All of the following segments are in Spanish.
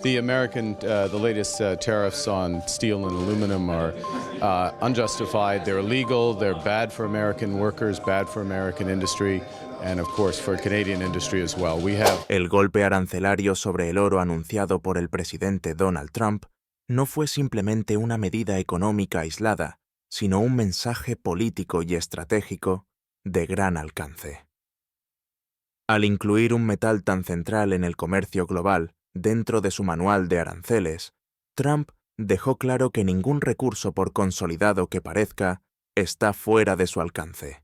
The latest tariffs on steel and aluminum are unjustified. They're illegal. They're bad for American workers, bad for American industry, and of course for Canadian industry as well. El golpe arancelario sobre el oro anunciado por el presidente Donald Trump no fue simplemente una medida económica aislada, sino un mensaje político y estratégico de gran alcance. Al incluir un metal tan central en el comercio global dentro de su manual de aranceles, Trump dejó claro que ningún recurso, por consolidado que parezca, está fuera de su alcance.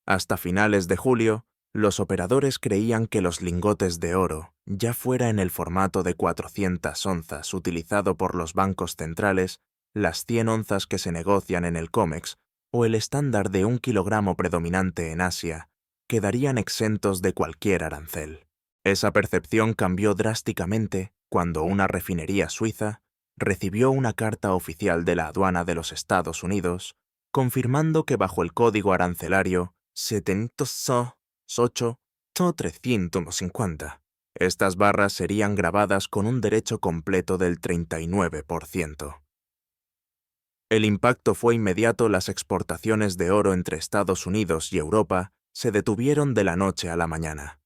Hasta finales de julio, los operadores creían que los lingotes de oro, ya fuera en el formato de 400 onzas utilizado por los bancos centrales, las 100 onzas que se negocian en el COMEX o el estándar de 1 kilogramo predominante en Asia, quedarían exentos de cualquier arancel. Esa percepción cambió drásticamente cuando una refinería suiza recibió una carta oficial de la aduana de los Estados Unidos confirmando que bajo el código arancelario 708-350, estas barras serían gravadas con un derecho completo del 39%. El impacto fue inmediato. Las exportaciones de oro entre Estados Unidos y Europa se detuvieron de la noche a la mañana.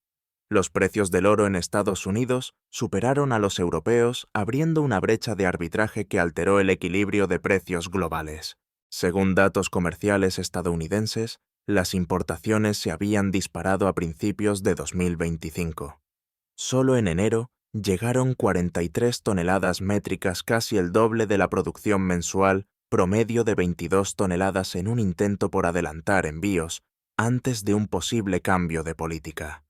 Los precios del oro en Estados Unidos superaron a los europeos, abriendo una brecha de arbitraje que alteró el equilibrio de precios globales. Según datos comerciales estadounidenses, las importaciones se habían disparado a principios de 2025. Solo en enero llegaron 43 toneladas métricas, casi el doble de la producción mensual promedio de 22 toneladas en un intento por adelantar envíos antes de un posible cambio de política.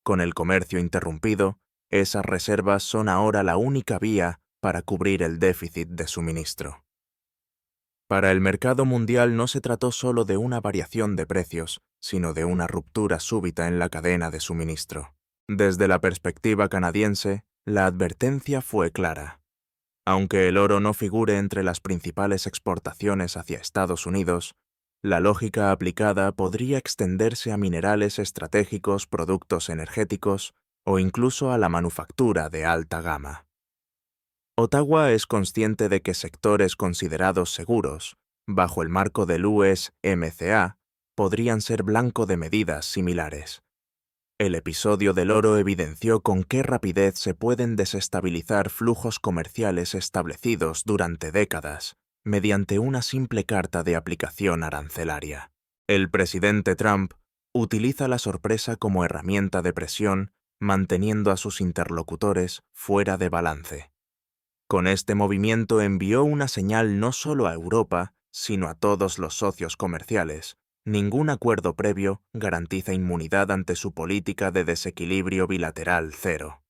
Con el comercio interrumpido, esas reservas son ahora la única vía para cubrir el déficit de suministro. Para el mercado mundial no se trató solo de una variación de precios, sino de una ruptura súbita en la cadena de suministro. Desde la perspectiva canadiense, la advertencia fue clara. Aunque el oro no figure entre las principales exportaciones hacia Estados Unidos, la lógica aplicada podría extenderse a minerales estratégicos, productos energéticos o incluso a la manufactura de alta gama. Ottawa es consciente de que sectores considerados seguros, bajo el marco del USMCA, podrían ser blanco de medidas similares. El episodio del oro evidenció con qué rapidez se pueden desestabilizar flujos comerciales establecidos durante décadas mediante una simple carta de aplicación arancelaria. El presidente Trump utiliza la sorpresa como herramienta de presión, manteniendo a sus interlocutores fuera de balance. Con este movimiento envió una señal no solo a Europa, sino a todos los socios comerciales. Ningún acuerdo previo garantiza inmunidad ante su política de desequilibrio bilateral cero.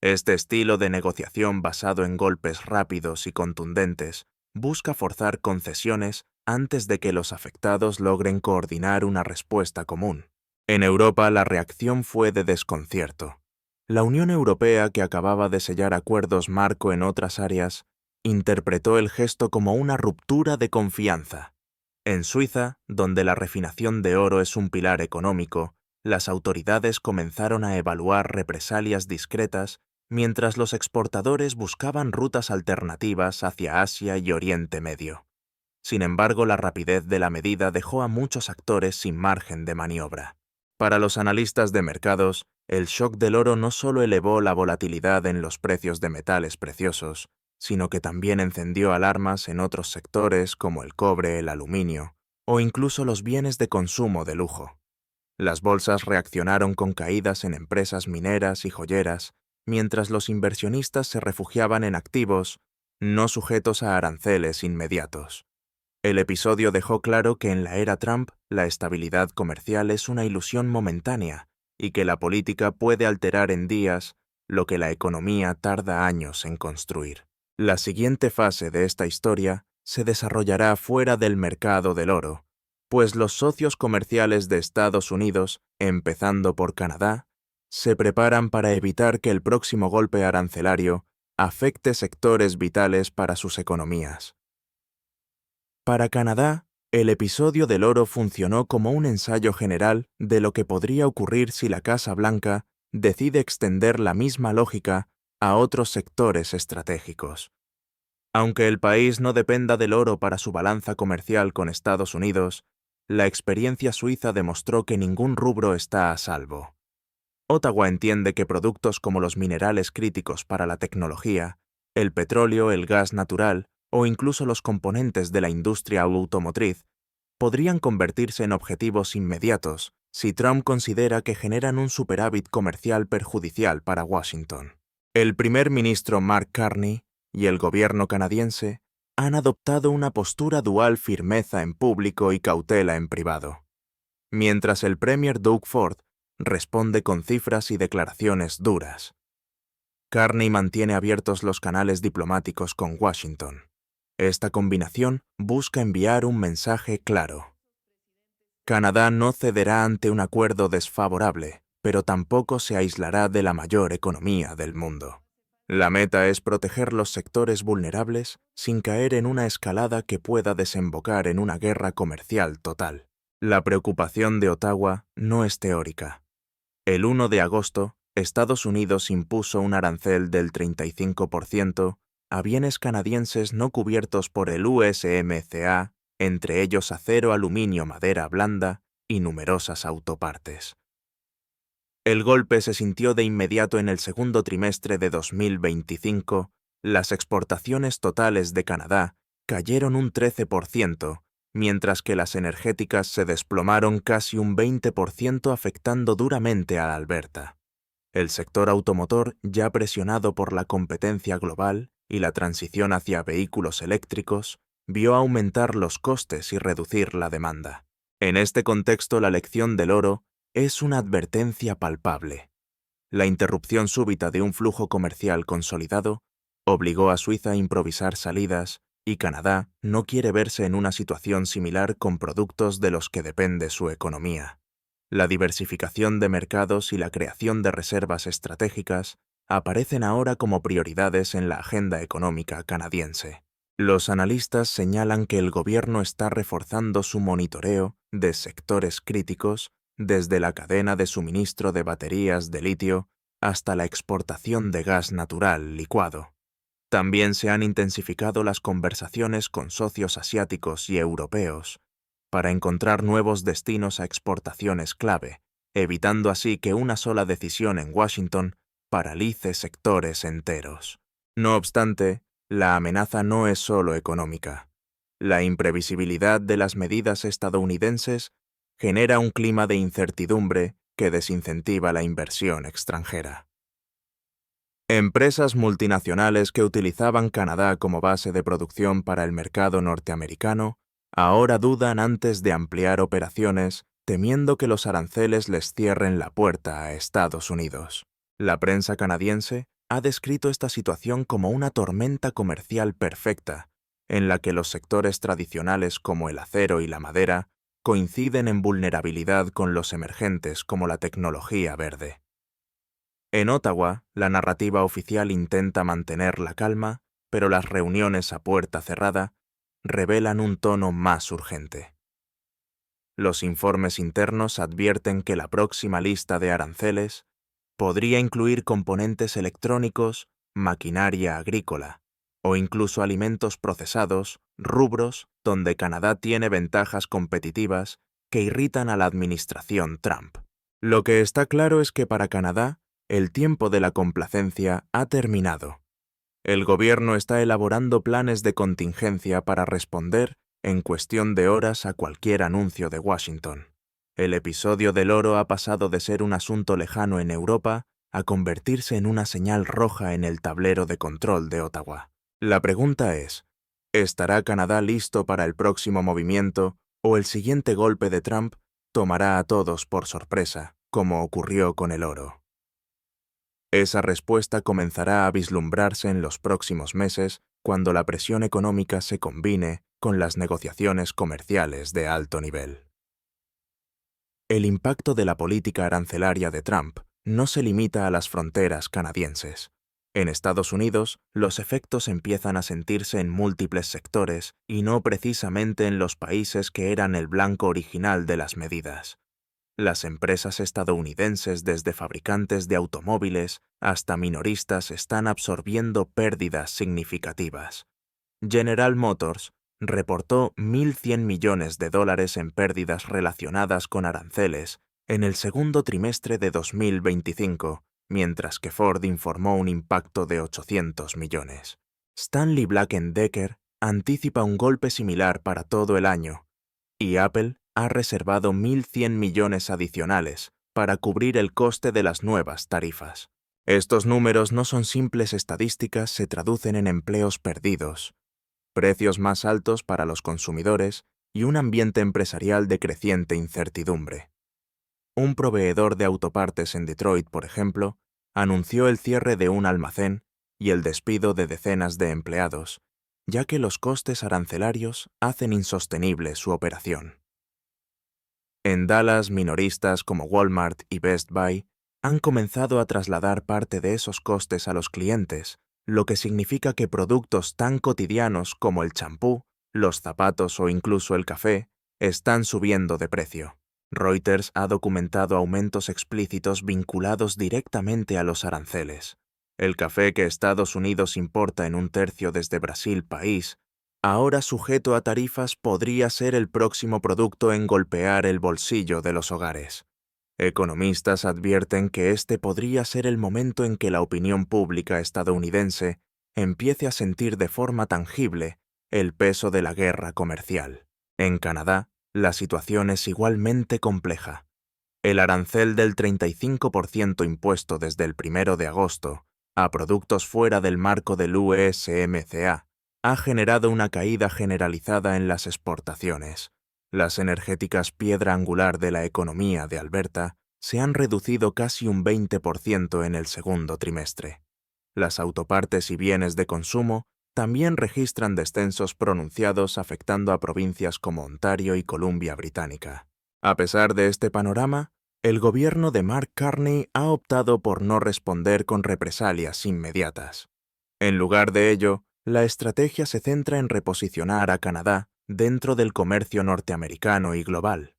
Este estilo de negociación basado en golpes rápidos y contundentes busca forzar concesiones antes de que los afectados logren coordinar una respuesta común. En Europa la reacción fue de desconcierto. La Unión Europea, que acababa de sellar acuerdos marco en otras áreas, interpretó el gesto como una ruptura de confianza. En Suiza, donde la refinación de oro es un pilar económico, las autoridades comenzaron a evaluar represalias discretas mientras los exportadores buscaban rutas alternativas hacia Asia y Oriente Medio. Sin embargo, la rapidez de la medida dejó a muchos actores sin margen de maniobra. Para los analistas de mercados, el shock del oro no solo elevó la volatilidad en los precios de metales preciosos, sino que también encendió alarmas en otros sectores como el cobre, el aluminio o incluso los bienes de consumo de lujo. Las bolsas reaccionaron con caídas en empresas mineras y joyeras, mientras los inversionistas se refugiaban en activos no sujetos a aranceles inmediatos. El episodio dejó claro que en la era Trump la estabilidad comercial es una ilusión momentánea y que la política puede alterar en días lo que la economía tarda años en construir. La siguiente fase de esta historia se desarrollará fuera del mercado del oro, pues los socios comerciales de Estados Unidos, empezando por Canadá, se preparan para evitar que el próximo golpe arancelario afecte sectores vitales para sus economías. Para Canadá, el episodio del oro funcionó como un ensayo general de lo que podría ocurrir si la Casa Blanca decide extender la misma lógica a otros sectores estratégicos. Aunque el país no dependa del oro para su balanza comercial con Estados Unidos, la experiencia suiza demostró que ningún rubro está a salvo. Ottawa entiende que productos como los minerales críticos para la tecnología, el petróleo, el gas natural o incluso los componentes de la industria automotriz podrían convertirse en objetivos inmediatos si Trump considera que generan un superávit comercial perjudicial para Washington. El primer ministro Mark Carney y el gobierno canadiense han adoptado una postura dual: firmeza en público y cautela en privado. Mientras el premier Doug Ford responde con cifras y declaraciones duras. Carney mantiene abiertos los canales diplomáticos con Washington. Esta combinación busca enviar un mensaje claro. Canadá no cederá ante un acuerdo desfavorable, pero tampoco se aislará de la mayor economía del mundo. La meta es proteger los sectores vulnerables sin caer en una escalada que pueda desembocar en una guerra comercial total. La preocupación de Ottawa no es teórica. El 1 de agosto, Estados Unidos impuso un arancel del 35% a bienes canadienses no cubiertos por el USMCA, entre ellos acero, aluminio, madera blanda y numerosas autopartes. El golpe se sintió de inmediato en el segundo trimestre de 2025. Las exportaciones totales de Canadá cayeron un 13%, mientras que las energéticas se desplomaron casi un 20%, afectando duramente a Alberta. El sector automotor, ya presionado por la competencia global y la transición hacia vehículos eléctricos, vio aumentar los costes y reducir la demanda. En este contexto, la lección del oro es una advertencia palpable. La interrupción súbita de un flujo comercial consolidado obligó a Suiza a improvisar salidas, y Canadá no quiere verse en una situación similar con productos de los que depende su economía. La diversificación de mercados y la creación de reservas estratégicas aparecen ahora como prioridades en la agenda económica canadiense. Los analistas señalan que el gobierno está reforzando su monitoreo de sectores críticos, desde la cadena de suministro de baterías de litio hasta la exportación de gas natural licuado. También se han intensificado las conversaciones con socios asiáticos y europeos para encontrar nuevos destinos a exportaciones clave, evitando así que una sola decisión en Washington paralice sectores enteros. No obstante, la amenaza no es solo económica. La imprevisibilidad de las medidas estadounidenses genera un clima de incertidumbre que desincentiva la inversión extranjera. Empresas multinacionales que utilizaban Canadá como base de producción para el mercado norteamericano ahora dudan antes de ampliar operaciones, temiendo que los aranceles les cierren la puerta a Estados Unidos. La prensa canadiense ha descrito esta situación como una tormenta comercial perfecta, en la que los sectores tradicionales como el acero y la madera coinciden en vulnerabilidad con los emergentes como la tecnología verde. En Ottawa, la narrativa oficial intenta mantener la calma, pero las reuniones a puerta cerrada revelan un tono más urgente. Los informes internos advierten que la próxima lista de aranceles podría incluir componentes electrónicos, maquinaria agrícola o incluso alimentos procesados, rubros donde Canadá tiene ventajas competitivas que irritan a la administración Trump. Lo que está claro es que para Canadá, el tiempo de la complacencia ha terminado. El gobierno está elaborando planes de contingencia para responder en cuestión de horas a cualquier anuncio de Washington. El episodio del oro ha pasado de ser un asunto lejano en Europa a convertirse en una señal roja en el tablero de control de Ottawa. La pregunta es, ¿estará Canadá listo para el próximo movimiento o el siguiente golpe de Trump tomará a todos por sorpresa, como ocurrió con el oro? Esa respuesta comenzará a vislumbrarse en los próximos meses cuando la presión económica se combine con las negociaciones comerciales de alto nivel. El impacto de la política arancelaria de Trump no se limita a las fronteras canadienses. En Estados Unidos, los efectos empiezan a sentirse en múltiples sectores y no precisamente en los países que eran el blanco original de las medidas. Las empresas estadounidenses, desde fabricantes de automóviles hasta minoristas, están absorbiendo pérdidas significativas. General Motors reportó 1.100 millones de dólares en pérdidas relacionadas con aranceles en el segundo trimestre de 2025, mientras que Ford informó un impacto de 800 millones. Stanley Black & Decker anticipa un golpe similar para todo el año, y Apple ha reservado 1.100 millones adicionales para cubrir el coste de las nuevas tarifas. Estos números no son simples estadísticas, se traducen en empleos perdidos, precios más altos para los consumidores y un ambiente empresarial de creciente incertidumbre. Un proveedor de autopartes en Detroit, por ejemplo, anunció el cierre de un almacén y el despido de decenas de empleados, ya que los costes arancelarios hacen insostenible su operación. En Dallas, minoristas como Walmart y Best Buy han comenzado a trasladar parte de esos costes a los clientes, lo que significa que productos tan cotidianos como el champú, los zapatos o incluso el café están subiendo de precio. Reuters ha documentado aumentos explícitos vinculados directamente a los aranceles. El café que Estados Unidos importa en un tercio desde Brasil, país, ahora sujeto a tarifas, podría ser el próximo producto en golpear el bolsillo de los hogares. Economistas advierten que este podría ser el momento en que la opinión pública estadounidense empiece a sentir de forma tangible el peso de la guerra comercial. En Canadá, la situación es igualmente compleja. El arancel del 35% impuesto desde el 1 de agosto a productos fuera del marco del USMCA ha generado una caída generalizada en las exportaciones. Las energéticas, piedra angular de la economía de Alberta, se han reducido casi un 20% en el segundo trimestre. Las autopartes y bienes de consumo también registran descensos pronunciados, afectando a provincias como Ontario y Columbia Británica. A pesar de este panorama, el gobierno de Mark Carney ha optado por no responder con represalias inmediatas. En lugar de ello, la estrategia se centra en reposicionar a Canadá dentro del comercio norteamericano y global.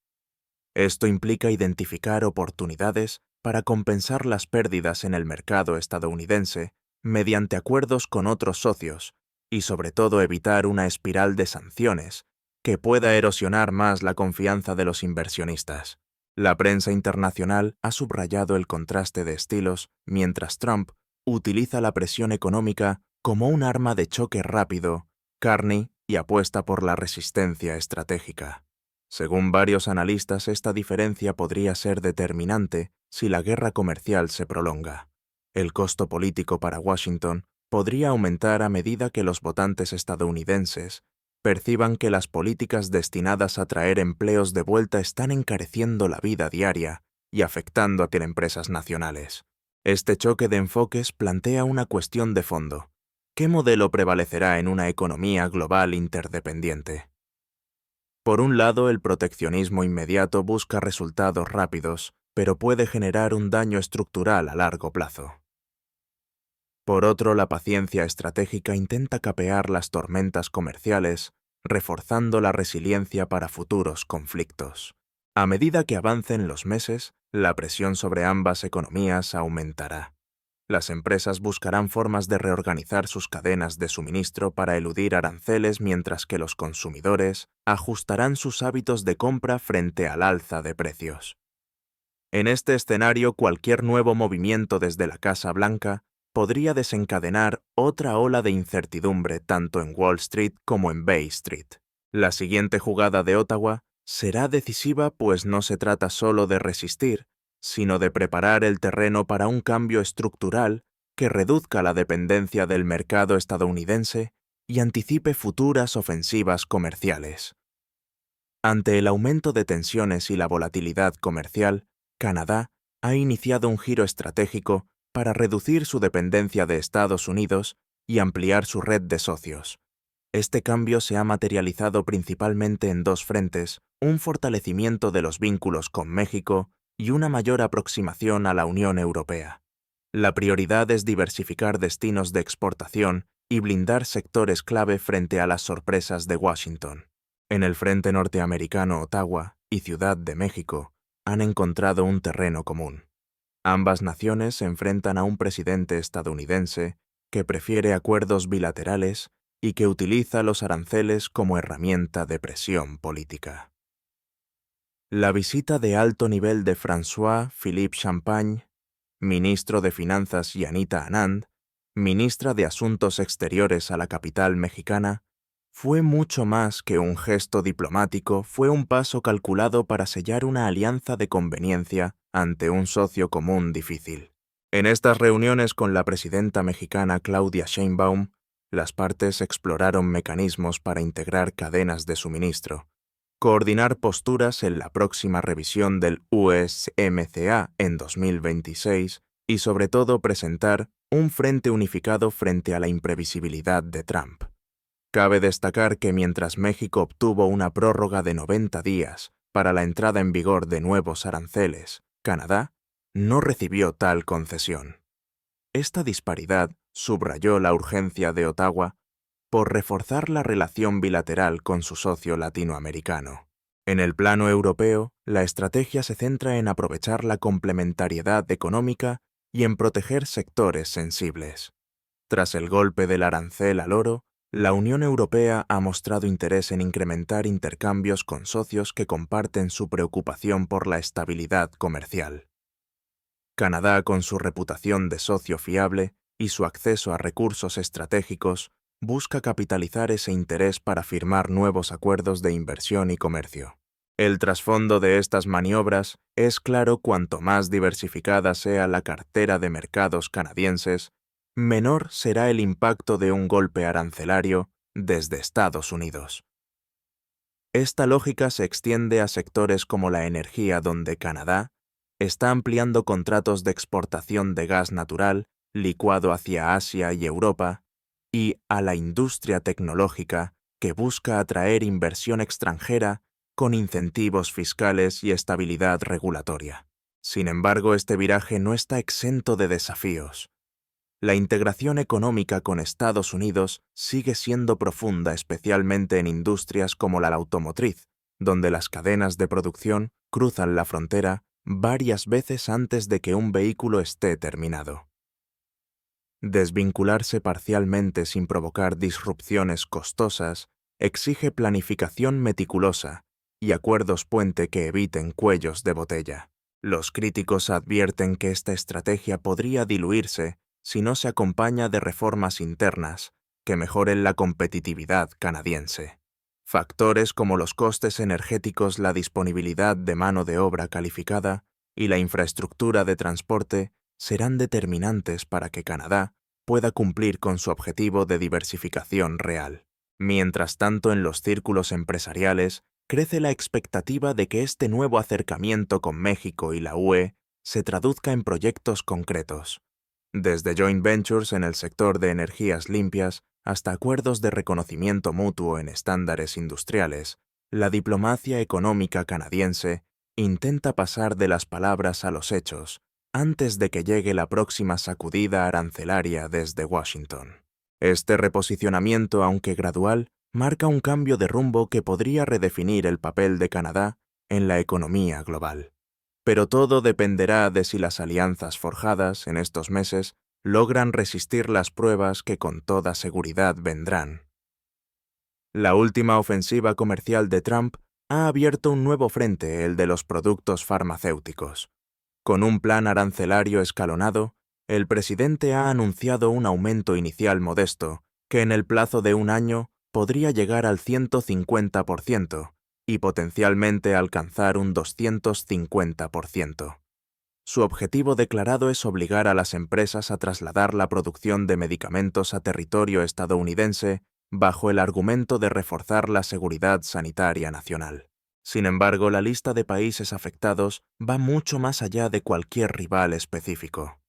Esto implica identificar oportunidades para compensar las pérdidas en el mercado estadounidense mediante acuerdos con otros socios y, sobre todo, evitar una espiral de sanciones que pueda erosionar más la confianza de los inversionistas. La prensa internacional ha subrayado el contraste de estilos mientras Trump utiliza la presión económica como un arma de choque rápido, Carney y apuesta por la resistencia estratégica. Según varios analistas, esta diferencia podría ser determinante si la guerra comercial se prolonga. El costo político para Washington podría aumentar a medida que los votantes estadounidenses perciban que las políticas destinadas a traer empleos de vuelta están encareciendo la vida diaria y afectando a las empresas nacionales. Este choque de enfoques plantea una cuestión de fondo. ¿Qué modelo prevalecerá en una economía global interdependiente? Por un lado, el proteccionismo inmediato busca resultados rápidos, pero puede generar un daño estructural a largo plazo. Por otro, la paciencia estratégica intenta capear las tormentas comerciales, reforzando la resiliencia para futuros conflictos. A medida que avancen los meses, la presión sobre ambas economías aumentará. Las empresas buscarán formas de reorganizar sus cadenas de suministro para eludir aranceles, mientras que los consumidores ajustarán sus hábitos de compra frente al alza de precios. En este escenario, cualquier nuevo movimiento desde la Casa Blanca podría desencadenar otra ola de incertidumbre tanto en Wall Street como en Bay Street. La siguiente jugada de Ottawa será decisiva, pues no se trata solo de resistir, sino de preparar el terreno para un cambio estructural que reduzca la dependencia del mercado estadounidense y anticipe futuras ofensivas comerciales. Ante el aumento de tensiones y la volatilidad comercial, Canadá ha iniciado un giro estratégico para reducir su dependencia de Estados Unidos y ampliar su red de socios. Este cambio se ha materializado principalmente en dos frentes: un fortalecimiento de los vínculos con México y una mayor aproximación a la Unión Europea. La prioridad es diversificar destinos de exportación y blindar sectores clave frente a las sorpresas de Washington. En el frente norteamericano, Ottawa y Ciudad de México han encontrado un terreno común. Ambas naciones se enfrentan a un presidente estadounidense que prefiere acuerdos bilaterales y que utiliza los aranceles como herramienta de presión política. La visita de alto nivel de François-Philippe Champagne, ministro de Finanzas, y Anita Anand, ministra de Asuntos Exteriores a la capital mexicana, fue mucho más que un gesto diplomático, fue un paso calculado para sellar una alianza de conveniencia ante un socio común difícil. En estas reuniones con la presidenta mexicana Claudia Sheinbaum, las partes exploraron mecanismos para integrar cadenas de suministro, coordinar posturas en la próxima revisión del USMCA en 2026 y sobre todo presentar un frente unificado frente a la imprevisibilidad de Trump. Cabe destacar que mientras México obtuvo una prórroga de 90 días para la entrada en vigor de nuevos aranceles, Canadá no recibió tal concesión. Esta disparidad subrayó la urgencia de Ottawa por reforzar la relación bilateral con su socio latinoamericano. En el plano europeo, la estrategia se centra en aprovechar la complementariedad económica y en proteger sectores sensibles. Tras el golpe del arancel al oro, la Unión Europea ha mostrado interés en incrementar intercambios con socios que comparten su preocupación por la estabilidad comercial. Canadá, con su reputación de socio fiable y su acceso a recursos estratégicos, busca capitalizar ese interés para firmar nuevos acuerdos de inversión y comercio. El trasfondo de estas maniobras es claro: cuanto más diversificada sea la cartera de mercados canadienses, menor será el impacto de un golpe arancelario desde Estados Unidos. Esta lógica se extiende a sectores como la energía, donde Canadá está ampliando contratos de exportación de gas natural licuado hacia Asia y Europa, y a la industria tecnológica, que busca atraer inversión extranjera con incentivos fiscales y estabilidad regulatoria. Sin embargo, este viraje no está exento de desafíos. La integración económica con Estados Unidos sigue siendo profunda, especialmente en industrias como la automotriz, donde las cadenas de producción cruzan la frontera varias veces antes de que un vehículo esté terminado. Desvincularse parcialmente sin provocar disrupciones costosas exige planificación meticulosa y acuerdos puente que eviten cuellos de botella. Los críticos advierten que esta estrategia podría diluirse si no se acompaña de reformas internas que mejoren la competitividad canadiense. Factores como los costes energéticos, la disponibilidad de mano de obra calificada y la infraestructura de transporte serán determinantes para que Canadá pueda cumplir con su objetivo de diversificación real. Mientras tanto, en los círculos empresariales crece la expectativa de que este nuevo acercamiento con México y la UE se traduzca en proyectos concretos, desde joint ventures en el sector de energías limpias hasta acuerdos de reconocimiento mutuo en estándares industriales. La diplomacia económica canadiense intenta pasar de las palabras a los hechos antes de que llegue la próxima sacudida arancelaria desde Washington. Este reposicionamiento, aunque gradual, marca un cambio de rumbo que podría redefinir el papel de Canadá en la economía global. Pero todo dependerá de si las alianzas forjadas en estos meses logran resistir las pruebas que con toda seguridad vendrán. La última ofensiva comercial de Trump ha abierto un nuevo frente, el de los productos farmacéuticos. Con un plan arancelario escalonado, el presidente ha anunciado un aumento inicial modesto, que en el plazo de un año podría llegar al 150% y potencialmente alcanzar un 250%. Su objetivo declarado es obligar a las empresas a trasladar la producción de medicamentos a territorio estadounidense bajo el argumento de reforzar la seguridad sanitaria nacional. Sin embargo, la lista de países afectados va mucho más allá de cualquier rival específico.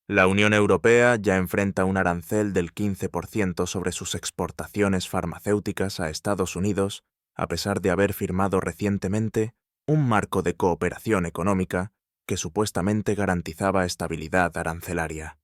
La Unión Europea ya enfrenta un arancel del 15% sobre sus exportaciones farmacéuticas a Estados Unidos, a pesar de haber firmado recientemente un marco de cooperación económica que supuestamente garantizaba estabilidad arancelaria.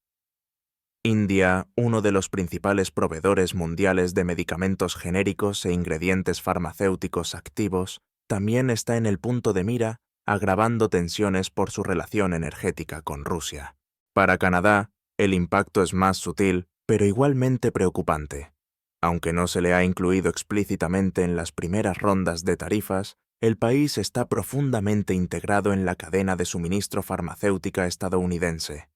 India, uno de los principales proveedores mundiales de medicamentos genéricos e ingredientes farmacéuticos activos, también está en el punto de mira agravando tensiones por su relación energética con Rusia. Para Canadá, el impacto es más sutil, pero igualmente preocupante. Aunque no se le ha incluido explícitamente en las primeras rondas de tarifas, el país está profundamente integrado en la cadena de suministro farmacéutica estadounidense.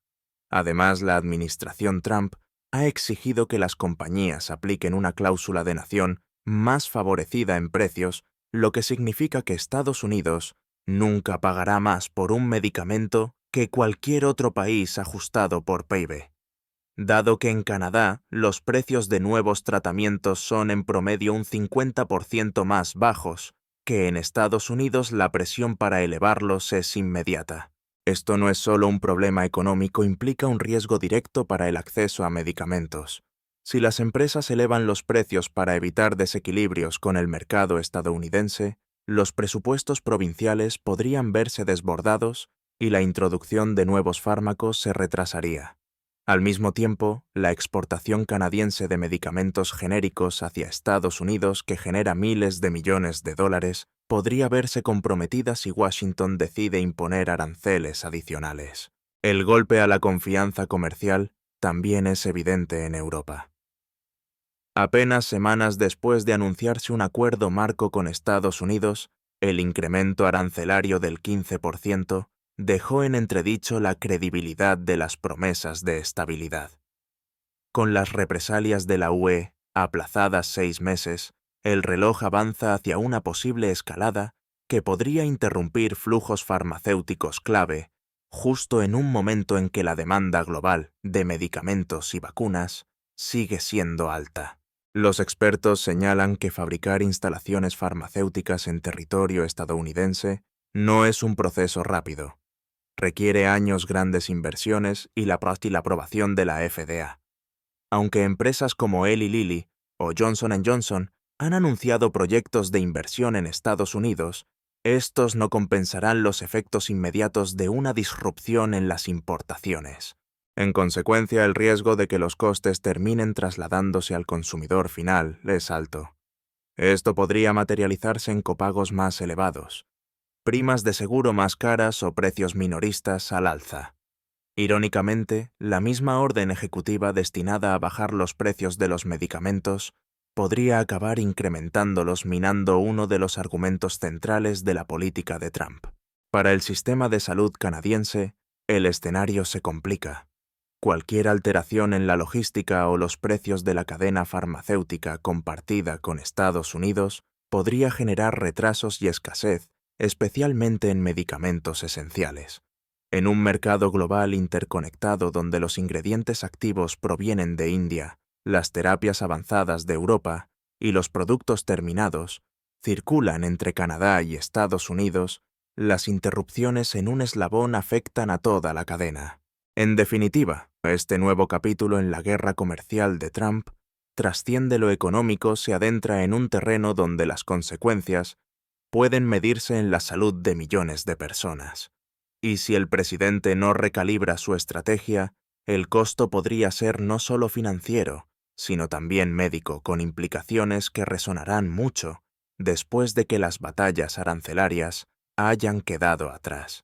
Además, la administración Trump ha exigido que las compañías apliquen una cláusula de nación más favorecida en precios, lo que significa que Estados Unidos nunca pagará más por un medicamento que cualquier otro país ajustado por PIB. Dado que en Canadá los precios de nuevos tratamientos son en promedio un 50% más bajos, que en Estados Unidos la presión para elevarlos es inmediata. Esto no es solo un problema económico, implica un riesgo directo para el acceso a medicamentos. Si las empresas elevan los precios para evitar desequilibrios con el mercado estadounidense, los presupuestos provinciales podrían verse desbordados y la introducción de nuevos fármacos se retrasaría. Al mismo tiempo, la exportación canadiense de medicamentos genéricos hacia Estados Unidos, que genera miles de millones de dólares, podría verse comprometida si Washington decide imponer aranceles adicionales. El golpe a la confianza comercial también es evidente en Europa. Apenas semanas después de anunciarse un acuerdo marco con Estados Unidos, el incremento arancelario del 15% dejó en entredicho la credibilidad de las promesas de estabilidad. Con las represalias de la UE aplazadas 6 meses, el reloj avanza hacia una posible escalada que podría interrumpir flujos farmacéuticos clave, justo en un momento en que la demanda global de medicamentos y vacunas sigue siendo alta. Los expertos señalan que fabricar instalaciones farmacéuticas en territorio estadounidense no es un proceso rápido. Requiere años, grandes inversiones y la aprobación de la FDA. Aunque empresas como Eli Lilly o Johnson & Johnson han anunciado proyectos de inversión en Estados Unidos, estos no compensarán los efectos inmediatos de una disrupción en las importaciones. En consecuencia, el riesgo de que los costes terminen trasladándose al consumidor final es alto. Esto podría materializarse en copagos más elevados, primas de seguro más caras o precios minoristas al alza. Irónicamente, la misma orden ejecutiva destinada a bajar los precios de los medicamentos podría acabar incrementándolos, minando uno de los argumentos centrales de la política de Trump. Para el sistema de salud canadiense, el escenario se complica. Cualquier alteración en la logística o los precios de la cadena farmacéutica compartida con Estados Unidos podría generar retrasos y escasez, especialmente en medicamentos esenciales. En un mercado global interconectado donde los ingredientes activos provienen de India, las terapias avanzadas de Europa y los productos terminados circulan entre Canadá y Estados Unidos, las interrupciones en un eslabón afectan a toda la cadena. En definitiva, este nuevo capítulo en la guerra comercial de Trump trasciende lo económico, se adentra en un terreno donde las consecuencias pueden medirse en la salud de millones de personas. Y si el presidente no recalibra su estrategia, el costo podría ser no solo financiero, sino también médico, con implicaciones que resonarán mucho después de que las batallas arancelarias hayan quedado atrás.